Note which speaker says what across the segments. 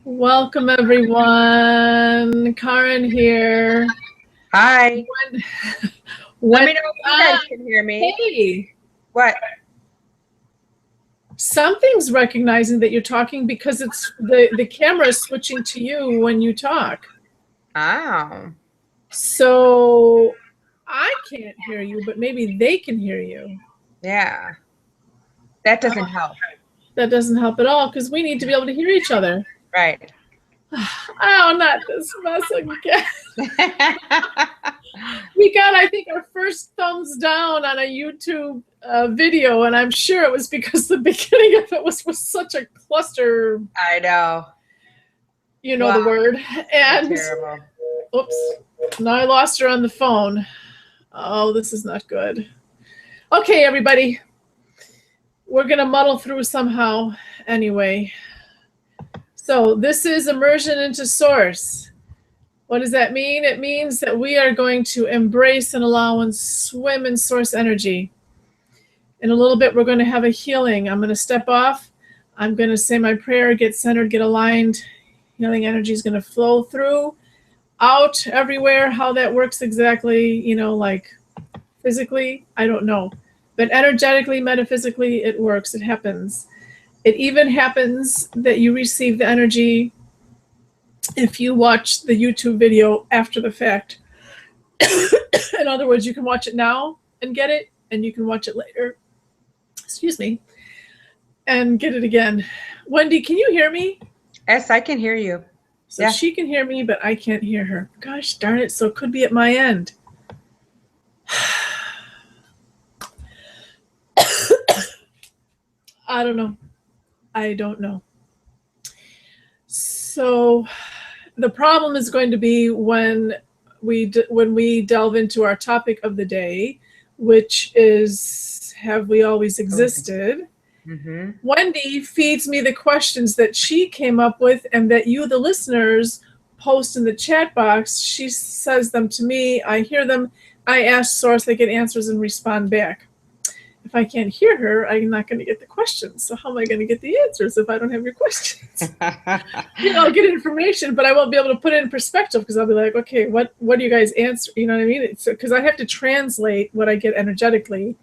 Speaker 1: Welcome, everyone. Karen here.
Speaker 2: Hi.
Speaker 1: When,
Speaker 2: Let
Speaker 1: when,
Speaker 2: me know if you guys can hear me.
Speaker 1: hey,
Speaker 2: What?
Speaker 1: something's recognizing that you're talking because it's the camera is switching to you when you talk.
Speaker 2: Oh.
Speaker 1: So I can't hear you, but maybe they can hear you.
Speaker 2: Yeah. That doesn't help.
Speaker 1: That doesn't help at all because we need to be able to hear each other.
Speaker 2: Right.
Speaker 1: Oh, not this mess again. We got, I think, our first thumbs down on a YouTube video, and I'm sure it was because the beginning of it was such a cluster.
Speaker 2: I know.
Speaker 1: You know, the word. And
Speaker 2: terrible.
Speaker 1: Oops, now I lost her on the phone. Oh, this is not good. Okay, everybody, we're gonna muddle through somehow anyway. So this is immersion into source. What does that mean? It means that we are going to embrace and allow and swim in source energy. In a little bit, we're going to have a healing. I'm going to step off. I'm going to say my prayer, get centered, get aligned. Healing energy is going to flow through, out, everywhere. How that works exactly, you know, like physically, I don't know. But energetically, metaphysically, it works. It happens. It even happens that you receive the energy if you watch the YouTube video after the fact. In other words, you can watch it now and get it, and you can watch it later, excuse me, and get it again. Wendy, can you hear me?
Speaker 2: Yes, I can hear you.
Speaker 1: So
Speaker 2: Yeah.
Speaker 1: she can hear me, but I can't hear her. Gosh darn it, so it could be at my end. I don't know. I don't know. So the problem is going to be when we delve into our topic of the day, which is, have we always existed?
Speaker 2: Mm-hmm.
Speaker 1: Wendy feeds me the questions that she came up with and that you, the listeners, post in the chat box. She says them to me. I hear them. I ask source. I get answers and respond back. If I can't hear her, I'm not going to get the questions. So how am I going to get the answers if I don't have your questions? You know, I'll get information, but I won't be able to put it in perspective because I'll be like, okay, what do you guys answer? You know what I mean? It's because I have to translate what I get energetically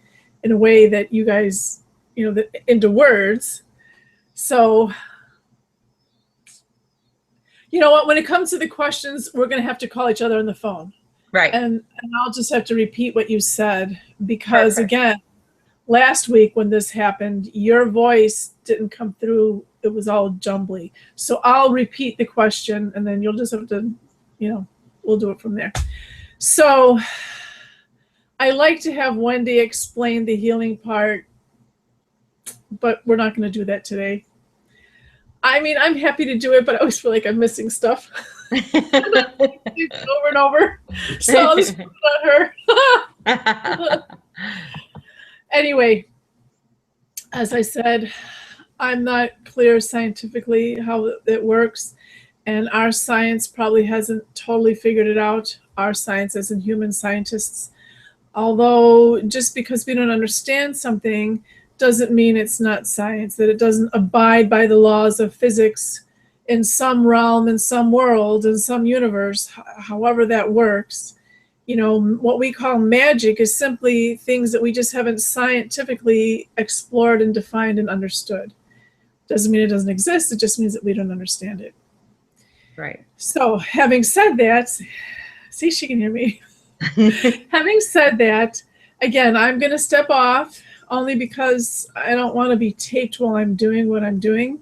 Speaker 1: in a way that you guys, you know, into words. So, you know what? When it comes to the questions, we're going to have to call each other on the phone.
Speaker 2: Right.
Speaker 1: And I'll just have to repeat what you said because,
Speaker 2: Perfect.
Speaker 1: again, last week when this happened, your voice didn't come through. It was all jumbly. So I'll repeat the question and then you'll just have to, you know, we'll do it from there. So I like to have Wendy explain the healing part, but we're not going to do that today. I mean, I'm happy to do it, but I always feel like I'm missing stuff. Over and over. So I'll just put it on her. Anyway, as I said, I'm not clear scientifically how it works, and our science probably hasn't totally figured it out, our science as in human scientists. Although just because we don't understand something doesn't mean it's not science, that it doesn't abide by the laws of physics in some realm, in some world, in some universe, however that works. You know, what we call magic is simply things that we just haven't scientifically explored and defined and understood. Doesn't mean it doesn't exist. It just means that we don't understand it.
Speaker 2: Right.
Speaker 1: So having said that, see, she can hear me. Having said that, again, I'm going to step off only because I don't want to be taped while I'm doing what I'm doing.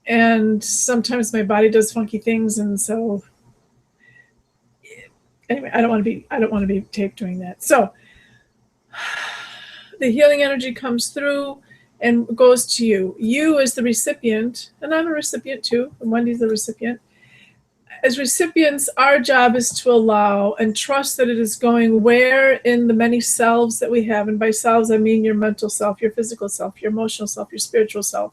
Speaker 1: And sometimes my body does funky things, and so anyway, I don't want to be taped doing that. So the healing energy comes through and goes to you. You as the recipient, and I'm a recipient too, and Wendy's the recipient. As recipients, our job is to allow and trust that it is going where in the many selves that we have. And by selves, I mean your mental self, your physical self, your emotional self, your spiritual self,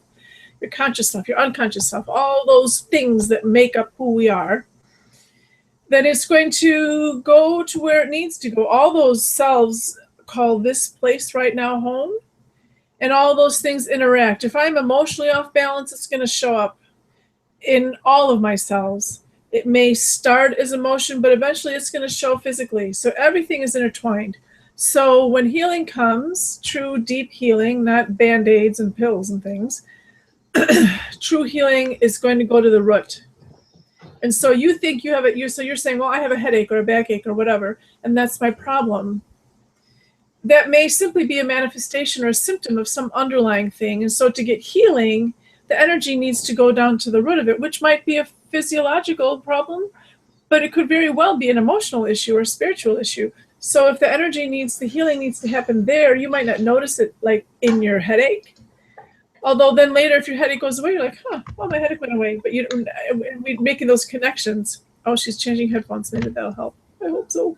Speaker 1: your conscious self, your unconscious self, all those things that make up who we are. That it's going to go to where it needs to go. All those selves call this place right now home. And all those things interact. If I'm emotionally off balance, it's going to show up in all of my cells. It may start as emotion, but eventually it's going to show physically. So everything is intertwined. So when healing comes, true deep healing, not band-aids and pills and things, true healing is going to go to the root. And so you think you have it, so you're saying, well, I have a headache or a backache or whatever, and that's my problem. That may simply be a manifestation or a symptom of some underlying thing. And so to get healing, the energy needs to go down to the root of it, which might be a physiological problem, but it could very well be an emotional issue or a spiritual issue. So if the energy needs, the healing needs to happen there, you might not notice it like in your headache. Although then later, if your headache goes away, you're like, huh, well, my headache went away. But you don't, we're making those connections. Oh, she's changing headphones. Maybe that'll help. I hope so.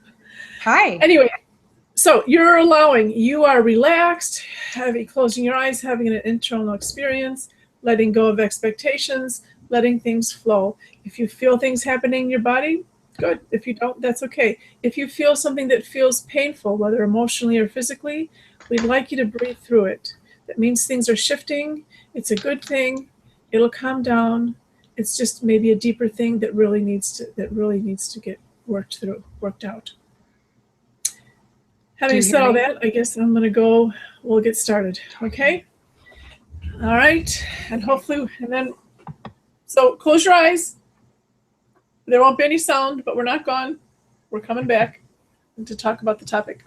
Speaker 2: Hi.
Speaker 1: Anyway, so you're allowing, you are relaxed, closing your eyes, having an internal experience, letting go of expectations, letting things flow. If you feel things happening in your body, good. If you don't, that's okay. If you feel something that feels painful, whether emotionally or physically, we'd like you to breathe through it. That means things are shifting. It's a good thing. It'll calm down. It's just maybe a deeper thing that really needs to get worked out. Having said all that, I guess I'm going to go. We'll get started. Okay. All right. And hopefully, and then, so close your eyes. There won't be any sound, but we're not gone. We're coming back to talk about the topic.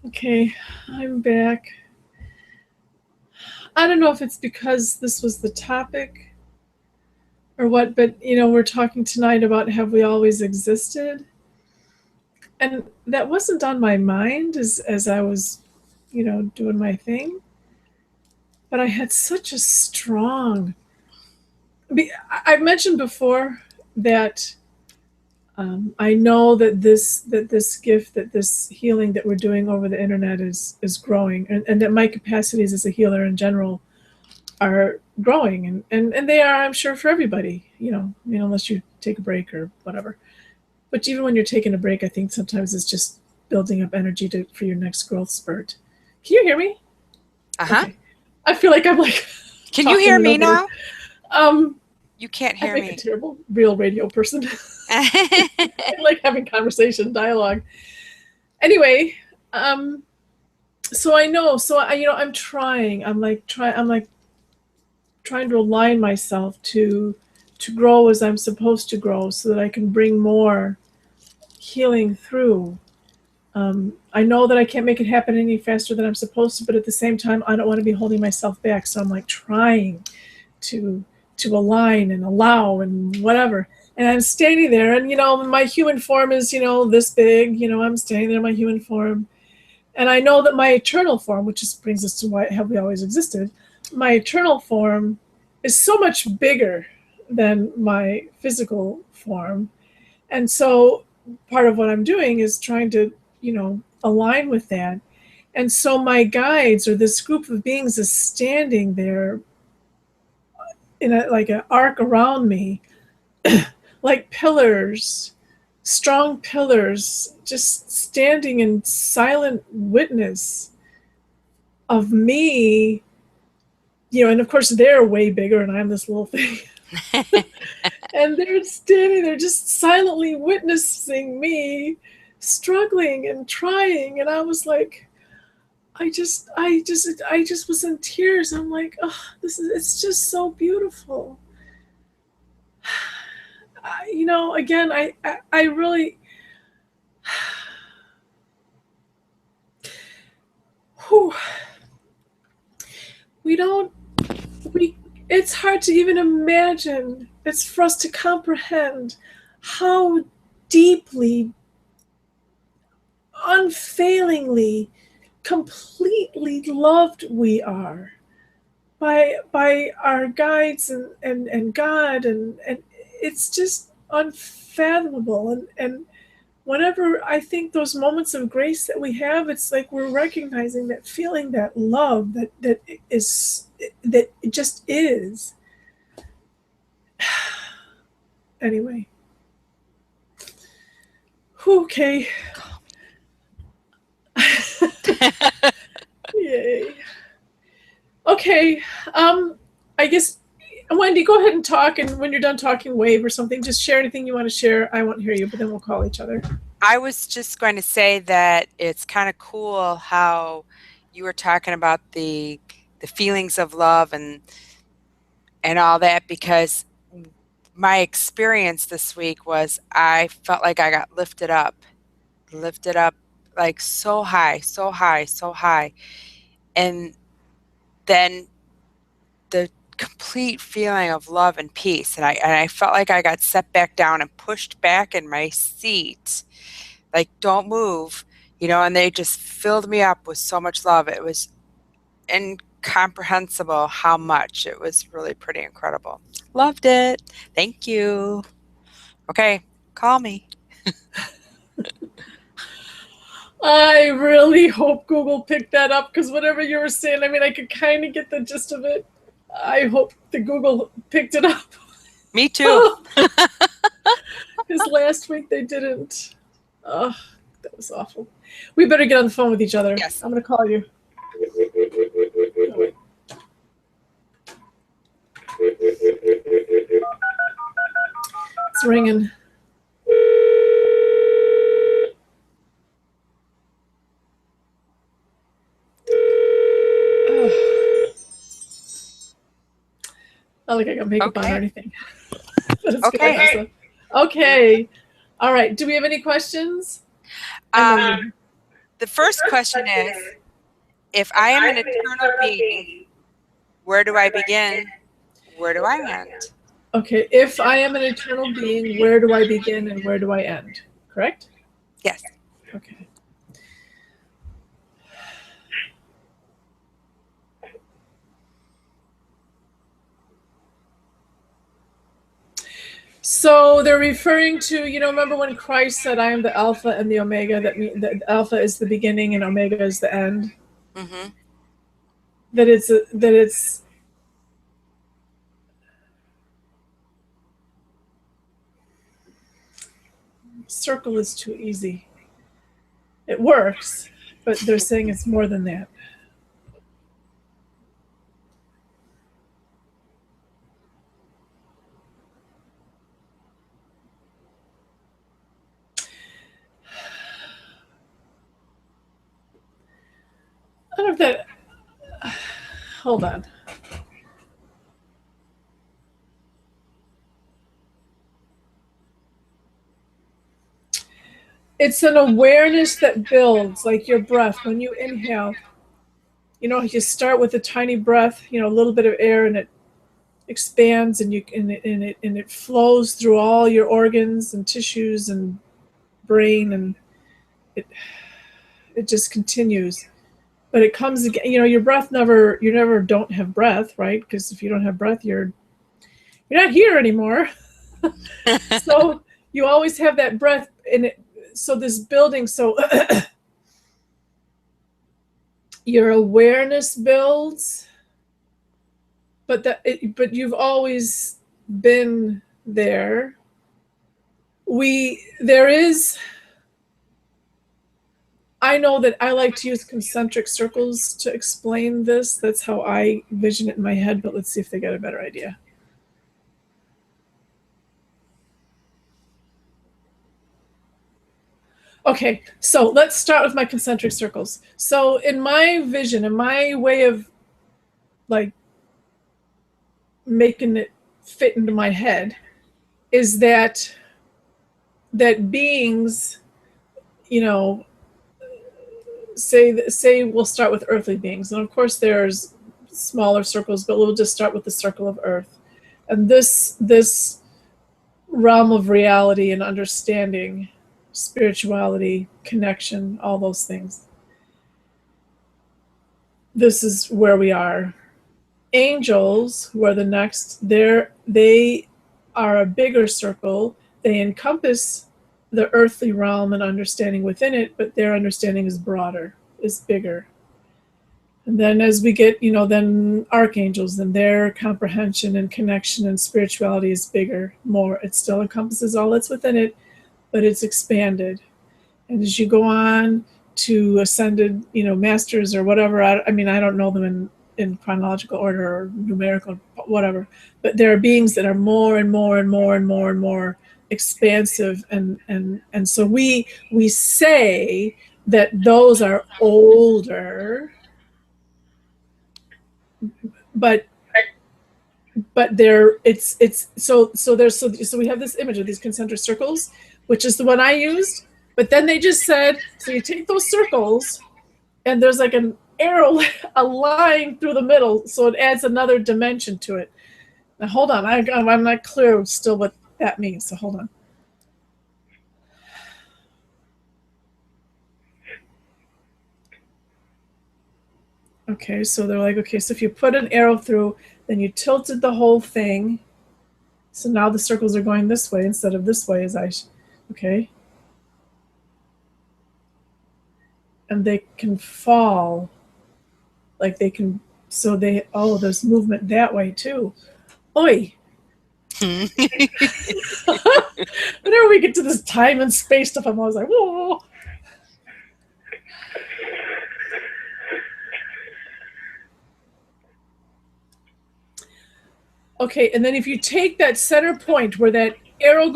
Speaker 1: Okay, I'm back. I don't know if it's because this was the topic or what, but we're talking tonight about have we always existed? And that wasn't on my mind as I was, doing my thing. But I had such a strong. I've mentioned before that I know that this gift, that this healing that we're doing over the internet is growing, and that my capacities as a healer in general are growing, and they are, I'm sure, for everybody. Unless you take a break or whatever. But even when you're taking a break, I think sometimes it's just building up energy for your next growth spurt. Can you hear me?
Speaker 2: Uh-huh.
Speaker 1: Okay. I feel like I'm like.
Speaker 2: Can you hear me now? You can't
Speaker 1: I
Speaker 2: hear
Speaker 1: make
Speaker 2: me.
Speaker 1: a terrible real radio person. I like having conversation, dialogue. Anyway, so I know. So I'm trying. I'm trying to align myself to grow as I'm supposed to grow, so that I can bring more healing through. I know that I can't make it happen any faster than I'm supposed to, but at the same time, I don't want to be holding myself back. So I'm trying to align and allow and whatever. And I'm standing there, and my human form is this big. I'm standing there in my human form, and I know that my eternal form, which just brings us to why have we always existed. My eternal form is so much bigger than my physical form, and so part of what I'm doing is trying to align with that. And so my guides, or this group of beings, is standing there in an arc around me, like pillars, strong pillars, just standing in silent witness of me. And of course they're way bigger and I'm this little thing. And they're standing there just silently witnessing me struggling and trying. And I was like, I just was in tears. I'm like, oh, it's just so beautiful. Again, I really, whew, it's hard to even imagine. It's for us to comprehend how deeply, unfailingly, completely loved we are by our guides and God, and it's just unfathomable. And whenever I think those moments of grace that we have, it's like we're recognizing that, feeling that love that it just is. Anyway. Okay. Yay. Okay. I guess, Wendy, go ahead and talk, and when you're done talking, wave or something. Just share anything you want to share. I won't hear you, but then we'll call each other.
Speaker 2: I was just going to say that it's kind of cool how you were talking about the feelings of love and all that, because my experience this week was I felt like I got lifted up like so high, so high, so high. And then the complete feeling of love and peace. And I felt like I got set back down and pushed back in my seat, like, don't move, and they just filled me up with so much love. It was incomprehensible how much. It was really pretty incredible. Loved it. Thank you. Okay, call me.
Speaker 1: I really hope Google picked that up, because whatever you were saying, I could kind of get the gist of it. I hope the Google picked it up.
Speaker 2: Me too.
Speaker 1: Because last week they didn't. Oh, that was awful. We better get on the phone with each other.
Speaker 2: Yes.
Speaker 1: I'm going to call you. It's ringing. Not like I got makeup on or anything.
Speaker 2: Okay.
Speaker 1: Okay. All right. Do we have any questions? I know you.
Speaker 2: The first question is, if I am an eternal being, where do I begin? Where do I end?
Speaker 1: Okay. If I am an eternal being, where do I begin and where do I end? Correct?
Speaker 2: Yes.
Speaker 1: Okay. So they're referring to, remember when Christ said, I am the Alpha and the Omega, that the Alpha is the beginning and Omega is the end?
Speaker 2: Mm-hmm.
Speaker 1: That it's circle is too easy. It works, but they're saying it's more than that. I don't know if that. Hold on. It's an awareness that builds, like your breath. When you inhale, you start with a tiny breath, a little bit of air, and it expands, and it flows through all your organs and tissues and brain, and it just continues. But it comes again. Your breath you never don't have breath, right? Because if you don't have breath, you're not here anymore. So you always have that breath in it. So this building, your awareness builds, but you've always been there. I know that I like to use concentric circles to explain this. That's how I vision it in my head, but let's see if they get a better idea. Okay, so let's start with my concentric circles. So in my vision, in my way of like making it fit into my head, is that beings, say we'll start with earthly beings, and of course there's smaller circles, but we'll just start with the circle of earth. And this realm of reality and understanding, spirituality, connection, all those things. This is where we are. Angels, who are the next, they are a bigger circle. They encompass the earthly realm and understanding within it, but their understanding is broader, is bigger. And then as we get, then archangels, then their comprehension and connection and spirituality is bigger, more. It still encompasses all that's within it, but it's expanded. And as you go on to ascended, masters or whatever, I don't know them in chronological order or numerical, whatever, but there are beings that are more and more and more and more and more expansive, and so we say that those are older, but so we have this image of these concentric circles, which is the one I used, but then they just said, so you take those circles and there's like an arrow, a line through the middle, so it adds another dimension to it. Now hold on, I'm not clear still what that means, so hold on. Okay, so they're like, okay, so if you put an arrow through, then you tilted the whole thing, so now the circles are going this way instead of this way, okay, and they can fall, like they can, so there's movement that way too. Oi. Whenever we get to this time and space stuff, I'm always like, whoa. Okay, and then if you take that center point where that arrow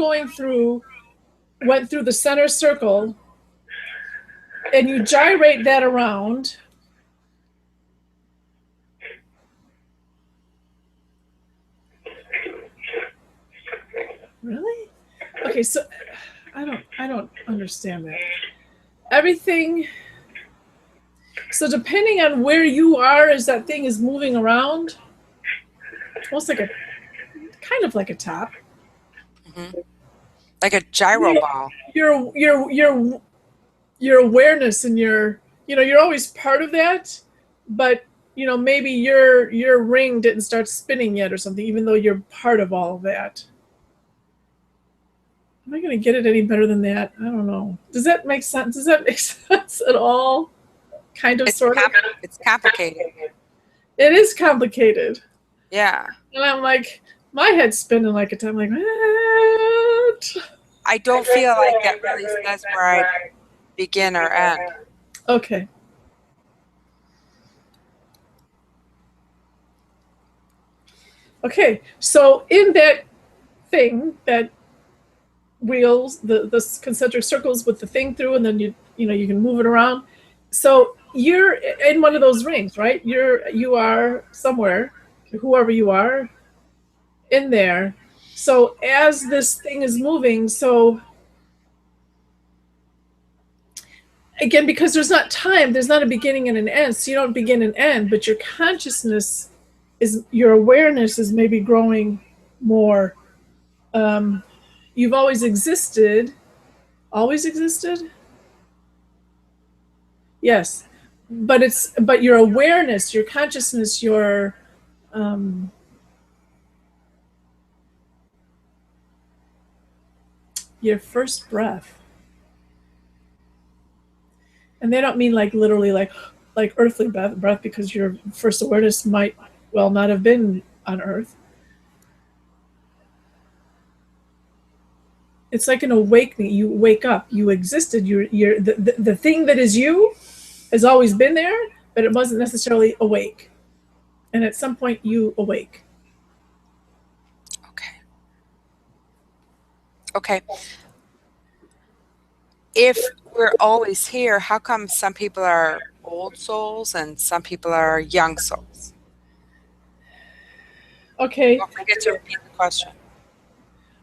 Speaker 1: went through the center circle, and you gyrate that around, really? Okay, so I don't understand that. Everything. So depending on where you are as that thing is moving around, almost like a kind of like a top.
Speaker 2: Mm-hmm. Like a gyro ball.
Speaker 1: Your awareness and your, you're always part of that, but maybe your ring didn't start spinning yet or something, even though you're part of all of that. Am I going to get it any better than that? I don't know. Does that make sense? Does that make sense at all? Kind of, sort of.
Speaker 2: It's complicated.
Speaker 1: It is complicated.
Speaker 2: Yeah.
Speaker 1: And I'm like, my head's spinning like a time. Like, what?
Speaker 2: I don't feel like that really says where I begin or end.
Speaker 1: Okay. Okay. So in that thing, that wheels, the concentric circles with the thing through, and then you can move it around. So you're in one of those rings, right? You are somewhere, whoever you are, in there. So as this thing is moving, so again, because there's not time, there's not a beginning and an end, so you don't begin and end, but your consciousness your awareness is maybe growing more. You've always existed. Always existed? Yes. But your awareness, your consciousness, your first breath. And they don't mean like literally like earthly breath, because your first awareness might well not have been on earth. It's like an awakening. You wake up. You existed. You're the thing that is you has always been there, but it wasn't necessarily awake. And at some point you awake.
Speaker 2: Okay. If we're always here, how come some people are old souls and some people are young souls?
Speaker 1: Okay.
Speaker 2: Don't forget to repeat the question.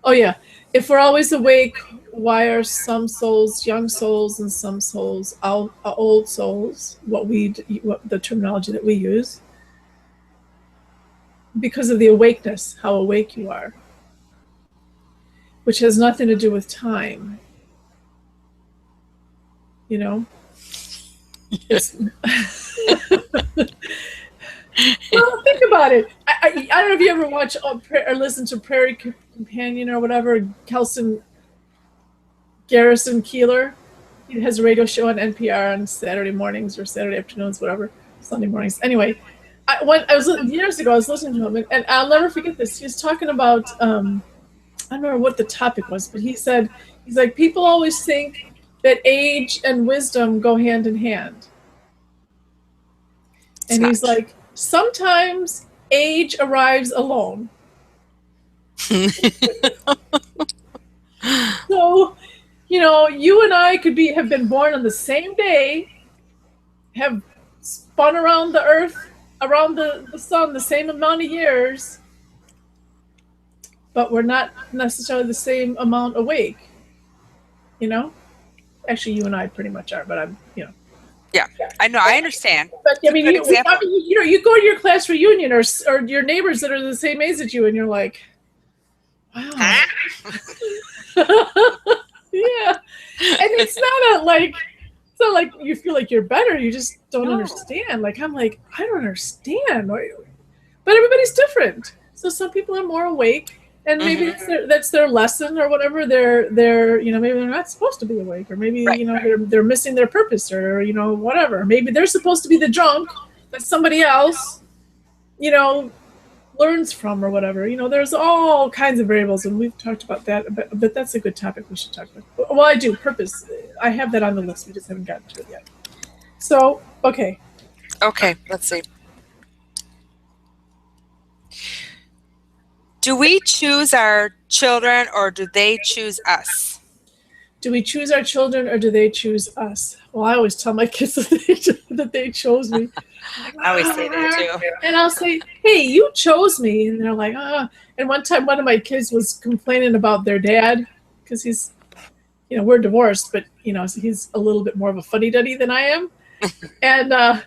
Speaker 1: Oh yeah. If we're always awake, why are some souls young souls and some souls old souls? What the terminology that we use? Because of the awakeness, how awake you are, which has nothing to do with time. It's well, think about it. I don't know if you ever watch or listen to Prairie Companion or whatever, Garrison Keillor. He has a radio show on NPR on Saturday mornings or Saturday afternoons, whatever, Sunday mornings. Anyway, years ago, I was listening to him, and I'll never forget this. He was talking about, I don't remember what the topic was, but he's like, people always think that age and wisdom go hand in hand. And he's like, sometimes age arrives alone. So, you and I have been born on the same day, have spun around the earth, around the sun, the same amount of years, but we're not necessarily the same amount awake. Actually, you and I pretty much are, but I'm.
Speaker 2: Yeah, I know. I understand.
Speaker 1: But I mean, you go to your class reunion or your neighbors that are the same age as you, and you're like, wow. Yeah, and it's not like you feel like you're better. You just don't understand. Like I'm like, I don't understand. But everybody's different. So some people are more awake, and maybe that's their lesson or whatever. They're maybe they're not supposed to be awake, or maybe they're missing their purpose, or whatever. Maybe they're supposed to be the drunk that somebody else learns from, or whatever. There's all kinds of variables, and we've talked about that. But that's a good topic we should talk about. Well, I do purpose. I have that on the list. We just haven't gotten to it yet. So okay.
Speaker 2: Okay, let's see. Do we choose our children, or do they choose us?
Speaker 1: Do we choose our children, or do they choose us? Well, I always tell my kids that they chose me.
Speaker 2: I always say that too.
Speaker 1: And I'll say, hey, you chose me. And they're like, ah. And one time, one of my kids was complaining about their dad, because he's we're divorced, but he's a little bit more of a fuddy-duddy than I am. And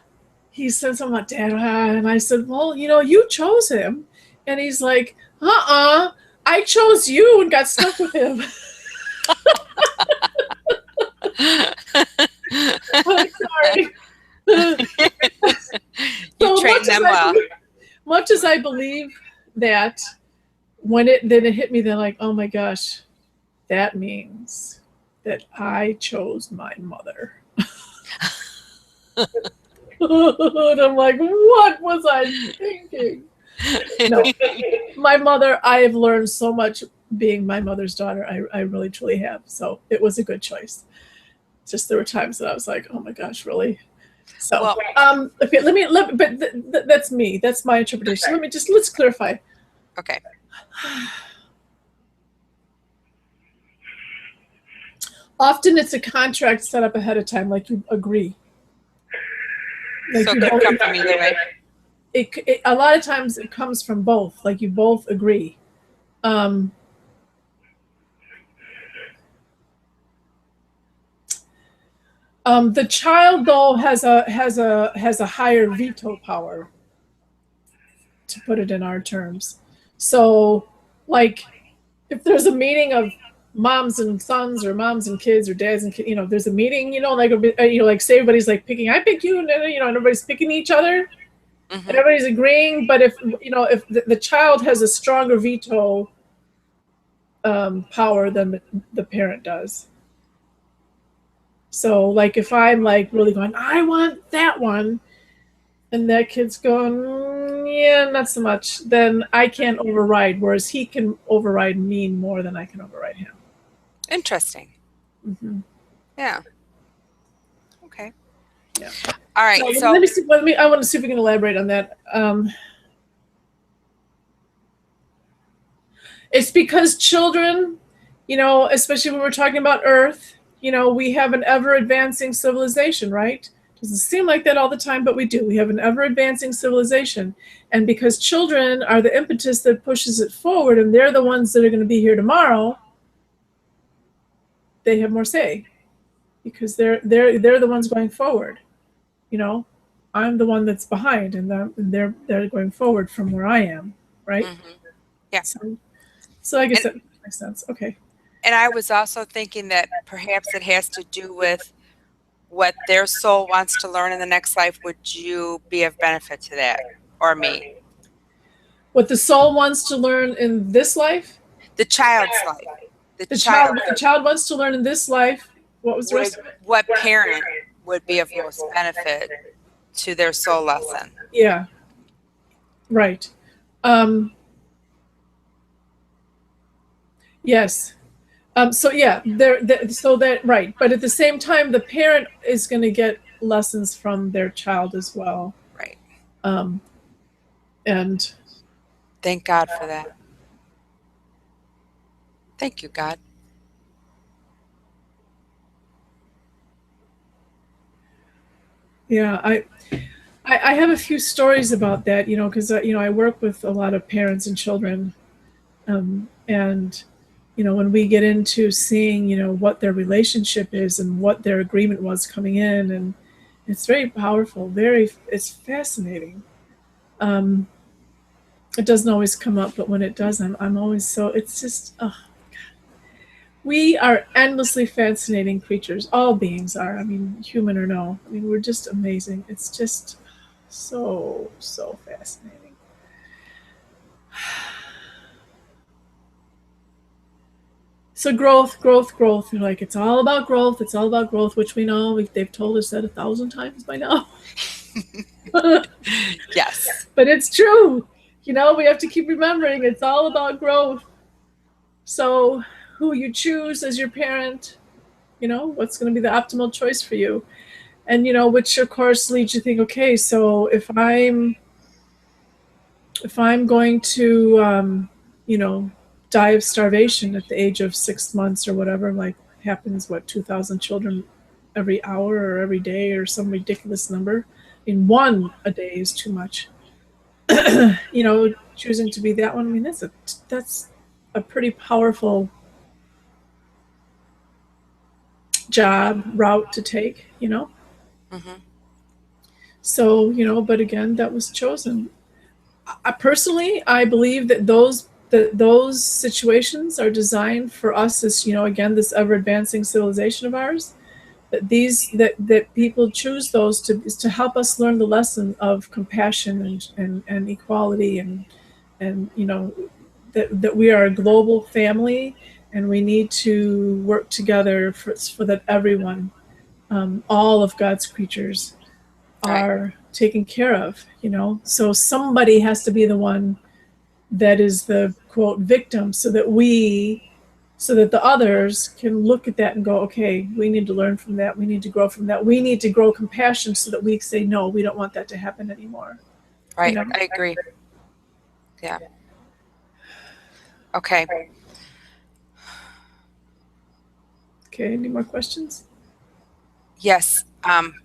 Speaker 1: he said something like, Dad, and I said, well, you chose him. And he's like, I chose you and got stuck with him. I'm sorry.
Speaker 2: You trained them well.
Speaker 1: Much as I believe that, when it hit me, they're like, oh my gosh, that means that I chose my mother. And I'm like, what was I thinking? No, my mother, I have learned so much being my mother's daughter. I really, truly have. So it was a good choice. Just there were times that I was like, oh my gosh, really? So, well, okay, but that's me. That's my interpretation. Let's clarify.
Speaker 2: Okay.
Speaker 1: Often it's a contract set up ahead of time, like you agree.
Speaker 2: Like so it could come from either way.
Speaker 1: A lot of times it comes from both, like you both agree. The child, though, has a higher veto power, to put it in our terms. So, like, if there's a meeting of moms and sons, or moms and kids, or dads and kids, there's a meeting, like say everybody's like picking, I pick you, and everybody's picking each other, and everybody's agreeing. But if the child has a stronger veto power than the parent does. So, like, if I'm like really going, I want that one, and that kid's going, yeah, not so much, then I can't override, whereas he can override me more than I can override him.
Speaker 2: Interesting. Yeah. Okay.
Speaker 1: Yeah.
Speaker 2: All right. So
Speaker 1: let me I want to see if we can elaborate on that. It's because children, especially when we're talking about Earth, we have an ever-advancing civilization, right? Doesn't seem like that all the time, but we do. We have an ever-advancing civilization. And because children are the impetus that pushes it forward, and they're the ones that are going to be here tomorrow, they have more say, because they're the ones going forward. I'm the one that's behind, and they're going forward from where I am, right?
Speaker 2: Yeah.
Speaker 1: So I guess that makes sense. Okay.
Speaker 2: And I was also thinking that perhaps it has to do with what their soul wants to learn in the next life. Would you be of benefit to that, or me?
Speaker 1: What the soul wants to learn in this life?
Speaker 2: The child's life.
Speaker 1: The child wants to learn in this life. What was the rest of it?
Speaker 2: What parent would be of most benefit to their soul lesson?
Speaker 1: Yeah. Right. Yes. So yeah, right. But at the same time, the parent is going to get lessons from their child as well.
Speaker 2: Right.
Speaker 1: And
Speaker 2: thank God for that. Thank you, God.
Speaker 1: Yeah, I have a few stories about that, because I work with a lot of parents and children, and when we get into seeing what their relationship is and what their agreement was coming in, and it's very powerful, it's fascinating. It doesn't always come up, but when it does, I'm always so, it's just, oh God. We are endlessly fascinating creatures. All beings are. I mean, human or no. I mean, we're just amazing. It's just so fascinating. So growth. They're like, it's all about growth. It's all about growth, which we know. They've told us that 1,000 times by now.
Speaker 2: Yes.
Speaker 1: But it's true. We have to keep remembering it's all about growth. So who you choose as your parent, what's going to be the optimal choice for you. And, which of course leads you to think, okay, so if I'm going to, die of starvation at the age of 6 months or whatever, like happens, 2,000 children every hour or every day or some ridiculous number. I mean, one a day is too much. Choosing to be that one. I mean, that's a pretty powerful job route to take, you know.
Speaker 2: Mm-hmm.
Speaker 1: So, you know, but again, that was chosen. Personally, I believe that those situations are designed for us as, you know, again, this ever advancing civilization of ours. That people choose those to help us learn the lesson of compassion and equality and you know that we are a global family and we need to work together for that everyone, all of God's creatures
Speaker 2: Right.
Speaker 1: are taken care of, you know. So somebody has to be the one that is the quote victim so that the others can look at that and go, okay, we need to learn from that. We need to grow from that. We need to grow compassion so that we say, no, we don't want that to happen anymore. You
Speaker 2: Right.
Speaker 1: know?
Speaker 2: I agree. Yeah. Okay.
Speaker 1: Okay, any more questions?
Speaker 2: Yes.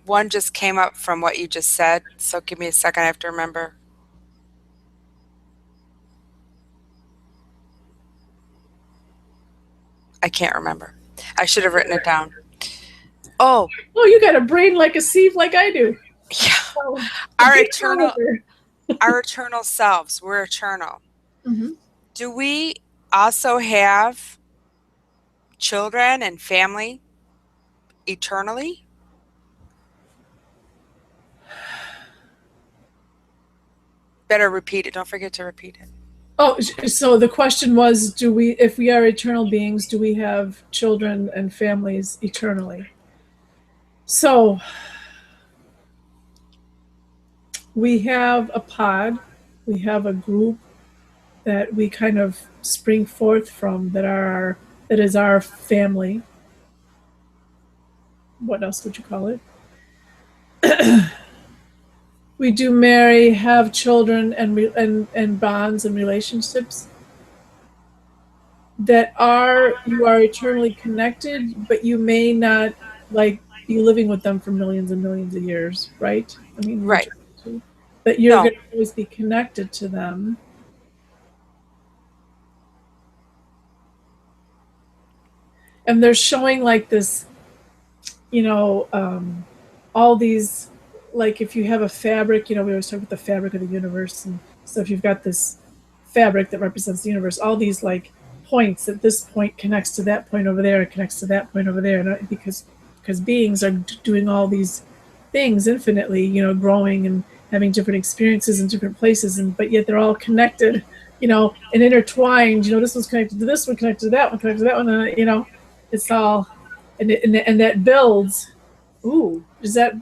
Speaker 2: One just came up from what you just said. So give me a second. I have to remember. I can't remember. I should have written it down. Oh,
Speaker 1: You got a brain like a sieve like I do.
Speaker 2: yeah.
Speaker 1: Oh,
Speaker 2: Our eternal selves. We're eternal.
Speaker 1: Mm-hmm.
Speaker 2: Do we also have children and family eternally? Better repeat it. Don't forget to repeat it.
Speaker 1: Oh, so the question was, if we are eternal beings, do we have children and families eternally? So we have a pod, we have a group that we kind of spring forth from that is our family. What else would you call it? We do marry, have children, and bonds and relationships that are you are eternally connected, but you may not like be living with them for millions and millions of years, right? I mean, we're
Speaker 2: Right.
Speaker 1: trying to, but you're
Speaker 2: No.
Speaker 1: going to always be connected to them. And they're showing like this, you know, all these, like if you have a fabric, you know, we always talk about the fabric of the universe. And so if you've got this fabric that represents the universe, all these like points, that this point connects to that point over there, it connects to that point over there. And because beings are doing all these things infinitely, you know, growing and having different experiences in different places, and but yet they're all connected, you know, and intertwined. You know, this one's connected to this one, connected to that one, connected to that one, and you know, it's all, and that builds. Ooh, is that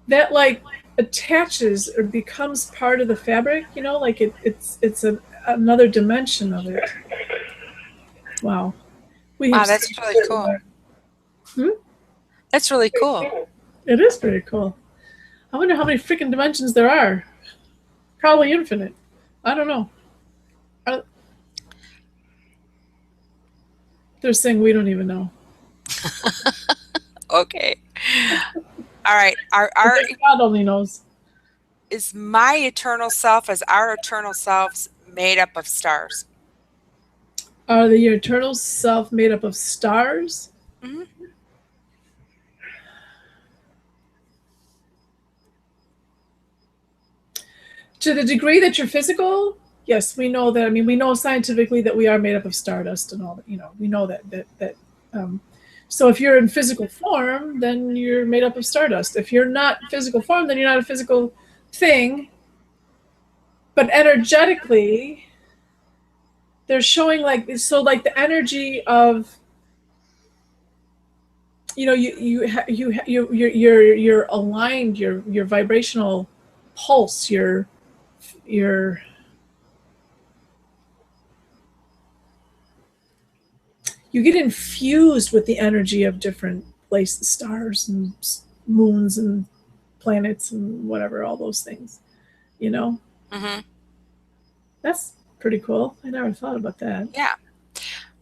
Speaker 1: that like attaches or becomes part of the fabric? You know, like another dimension of it. Wow, we have.
Speaker 2: Wow, that's really cool.
Speaker 1: Hmm?
Speaker 2: That's really cool.
Speaker 1: It is pretty cool. I wonder how many freaking dimensions there are. Probably infinite. I don't know. They're saying we don't even know.
Speaker 2: Okay. All right.
Speaker 1: God only knows.
Speaker 2: Is my eternal self, as our eternal selves, made up of stars?
Speaker 1: Are the eternal self made up of stars?
Speaker 2: Mm-hmm.
Speaker 1: To the degree that you're physical, yes, we know that. I mean, we know scientifically that we are made up of stardust and all that. You know, we know that. So if you're in physical form, then you're made up of stardust. If you're not physical form, then you're not a physical thing. But energetically, they're showing like the energy of, you know, you're aligned, your vibrational pulse, your you get infused with the energy of different places, stars and moons and planets and whatever, all those things, you know.
Speaker 2: Mm-hmm.
Speaker 1: That's pretty cool. I never thought about that.
Speaker 2: Yeah.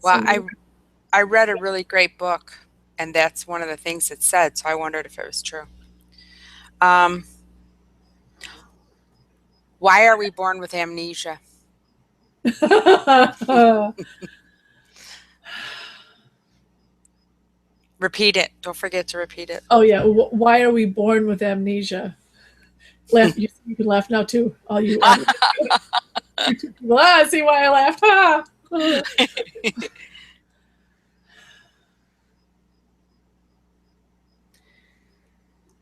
Speaker 2: Well,
Speaker 1: So
Speaker 2: I read a really great book, And that's one of the things it said. So I wondered if it was true. Why are we born with amnesia? Repeat it. Don't forget to repeat it.
Speaker 1: Oh yeah. Why are we born with amnesia? Laugh. You can laugh now too. All you. See why I laughed? Ha!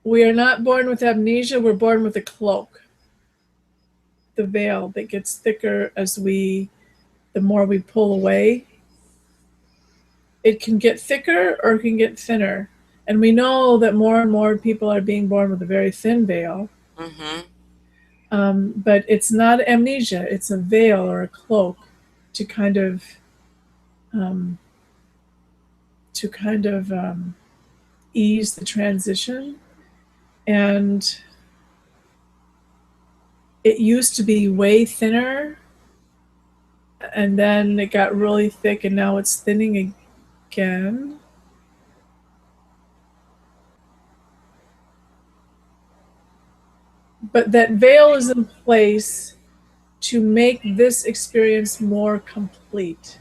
Speaker 1: We are not born with amnesia. We're born with a cloak, the veil that gets thicker the more we pull away. It can get thicker or it can get thinner. And we know that more and more people are being born with a very thin veil.
Speaker 2: Mm-hmm.
Speaker 1: But it's not amnesia. It's a veil or a cloak to kind of ease the transition. And it used to be way thinner, and then it got really thick, and now it's thinning again. But that veil is in place to make this experience more complete.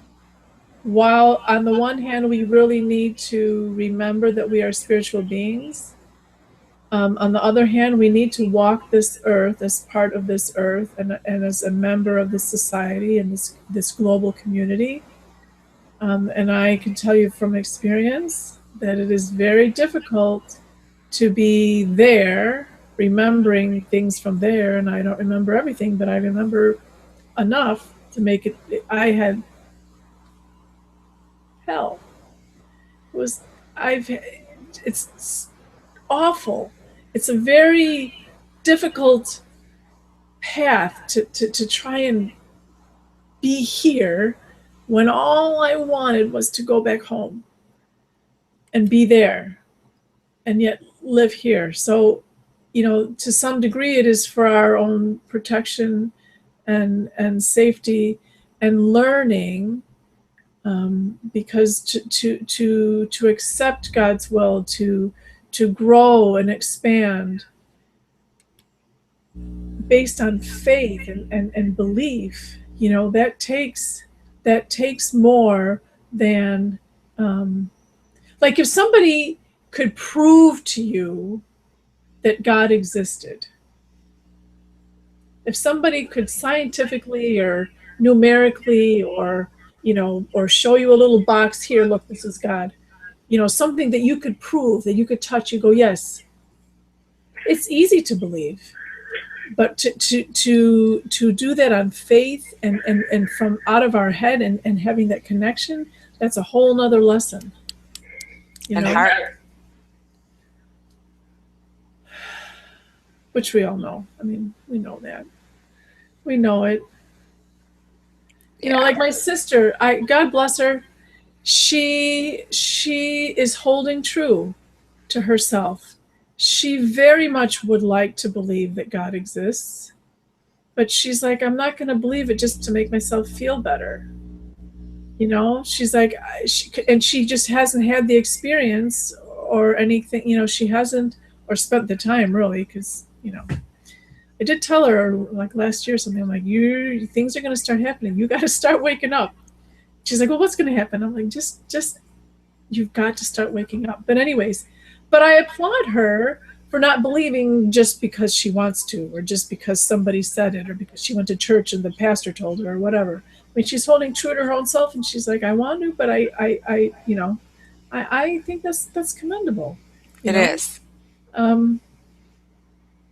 Speaker 1: While on the one hand, we really need to remember that we are spiritual beings, on the other hand, we need to walk this earth as part of this earth and as a member of this society and this global community. And I can tell you from experience that it is very difficult to be there, remembering things from there. And I don't remember everything, but I remember enough to make it. I had hell. It's awful. It's a very difficult path to try and be here when all I wanted was to go back home and be there and yet live here. So, to some degree it is for our own protection and safety and learning, because to accept God's will, to grow and expand based on faith and belief, that takes more than, like if somebody could prove to you that God existed, if somebody could scientifically or numerically or show you a little box here, look, this is God, something that you could prove, that you could touch, you go, yes, it's easy to believe. But to do that on faith and from out of our head and having that connection, that's a whole nother lesson.
Speaker 2: And hard.
Speaker 1: Which we all know. I mean, we know that. We know it. Like my sister, God bless her, she is holding true to herself. She very much would like to believe that God exists, but she's like, I'm not going to believe it just to make myself feel better. She's like, she just hasn't had the experience or anything, she hasn't, or spent the time really, because, I did tell her like last year something, I'm like, things are going to start happening. You got to start waking up. She's like, well, what's going to happen? I'm like, just, you've got to start waking up. But anyways, but I applaud her for not believing just because she wants to, or just because somebody said it, or because she went to church and the pastor told her, or whatever. I mean, she's holding true to her own self, and she's like, I want to, but I think that's commendable.
Speaker 2: It is.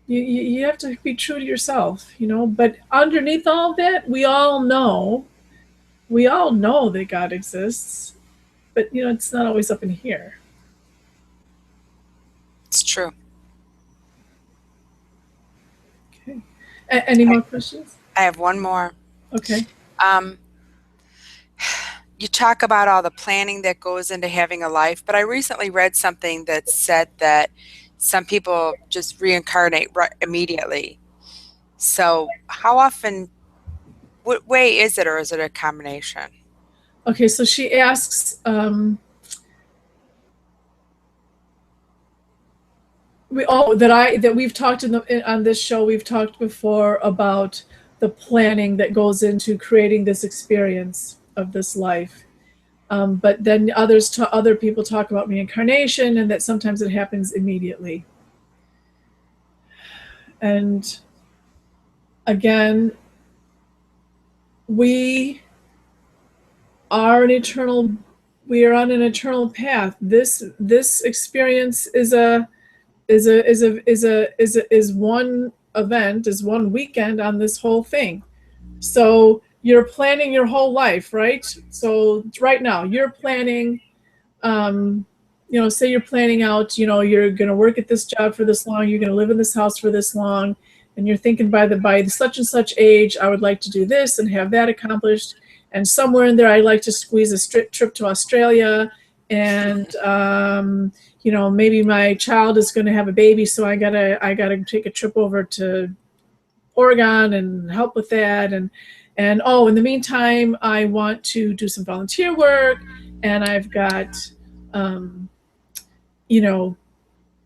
Speaker 1: You have to be true to yourself, But underneath all of that, we all know that God exists, but it's not always up in here.
Speaker 2: It's true.
Speaker 1: Okay. Any more questions?
Speaker 2: I have one more.
Speaker 1: Okay.
Speaker 2: You talk about all the planning that goes into having a life, but I recently read something that said that some people just reincarnate immediately. So how often, what way is it, or is it a combination?
Speaker 1: Okay, so she asks, that we've talked on this show. We've talked before about the planning that goes into creating this experience of this life. But then other people talk about reincarnation, and that sometimes it happens immediately. And again, we are on an eternal path. This experience is one event, is one weekend on this whole thing. So you're planning your whole life, right? So right now you're planning, say you're planning out, you're going to work at this job for this long, you're going to live in this house for this long, and you're thinking by the such and such age, I would like to do this and have that accomplished. And somewhere in there, I'd like to squeeze a trip to Australia, and maybe my child is going to have a baby, so I gotta take a trip over to Oregon and help with that. And in the meantime, I want to do some volunteer work, and I've got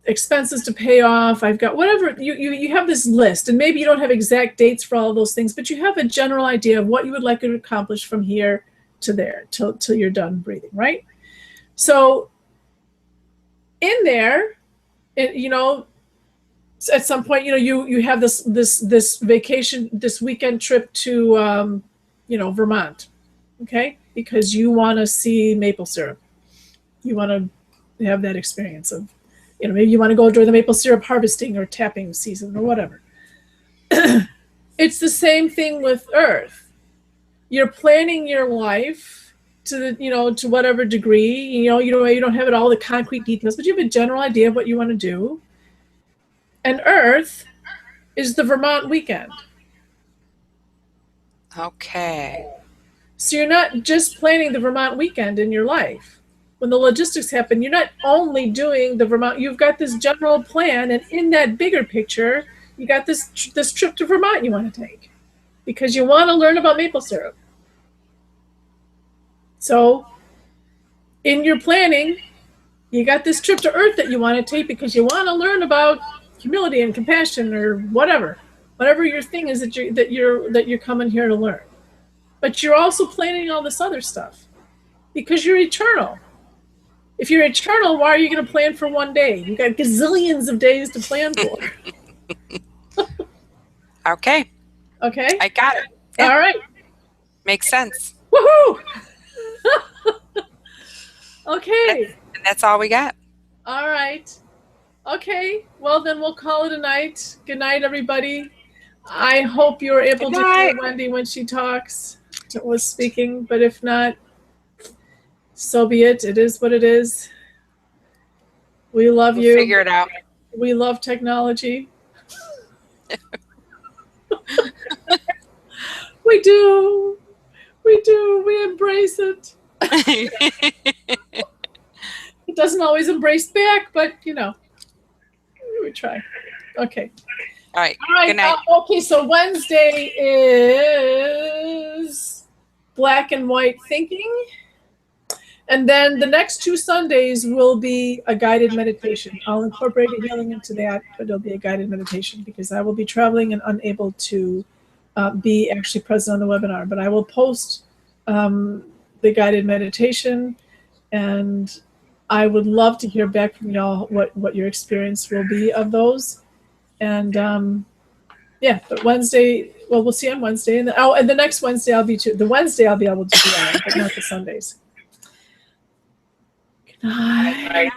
Speaker 1: expenses to pay off. I've got whatever. You have this list, and maybe you don't have exact dates for all of those things, but you have a general idea of what you would like to accomplish from here to there till you're done breathing, right? So in there, at some point, you have this vacation, this weekend trip to Vermont, okay, because you want to see maple syrup. You want to have that experience of, maybe you want to go during the maple syrup harvesting or tapping season or whatever. It's the same thing with Earth. You're planning your life to whatever degree. You don't have it all the concrete details, but you have a general idea of what you want to do. And Earth is the Vermont weekend.
Speaker 2: Okay.
Speaker 1: So you're not just planning the Vermont weekend in your life. When the logistics happen, you're not only doing the Vermont, you've got this general plan, and in that bigger picture, you got this trip to Vermont you want to take because you want to learn about maple syrup. So in your planning, you got this trip to Earth that you want to take because you want to learn about humility and compassion or whatever your thing is that you're coming here to learn. But you're also planning all this other stuff because you're eternal. If you're eternal, why are you going to plan for one day? You got gazillions of days to plan for.
Speaker 2: Okay. I got it. Yeah.
Speaker 1: All right.
Speaker 2: Makes sense.
Speaker 1: Woohoo! Okay.
Speaker 2: And that's all we got.
Speaker 1: All right. Okay. Well, then we'll call it a night. Good night, everybody. I hope you were able to hear Wendy when she was speaking, but if not, so be it. It is what it is. We love you.
Speaker 2: Figure it out.
Speaker 1: We love technology. We do. We embrace it. It doesn't always embrace back, but we try. Okay.
Speaker 2: All right.
Speaker 1: Good night. Okay, so Wednesday is black and white thinking. And then the next 2 Sundays will be a guided meditation. I'll incorporate a healing into that, but it'll be a guided meditation because I will be traveling and unable to be actually present on the webinar. But I will post the guided meditation, and I would love to hear back from y'all what your experience will be of those. And but Wednesday, well, we'll see on Wednesday. And the next Wednesday I'll be the Wednesday I'll be able to do that, but not the Sundays. Good night.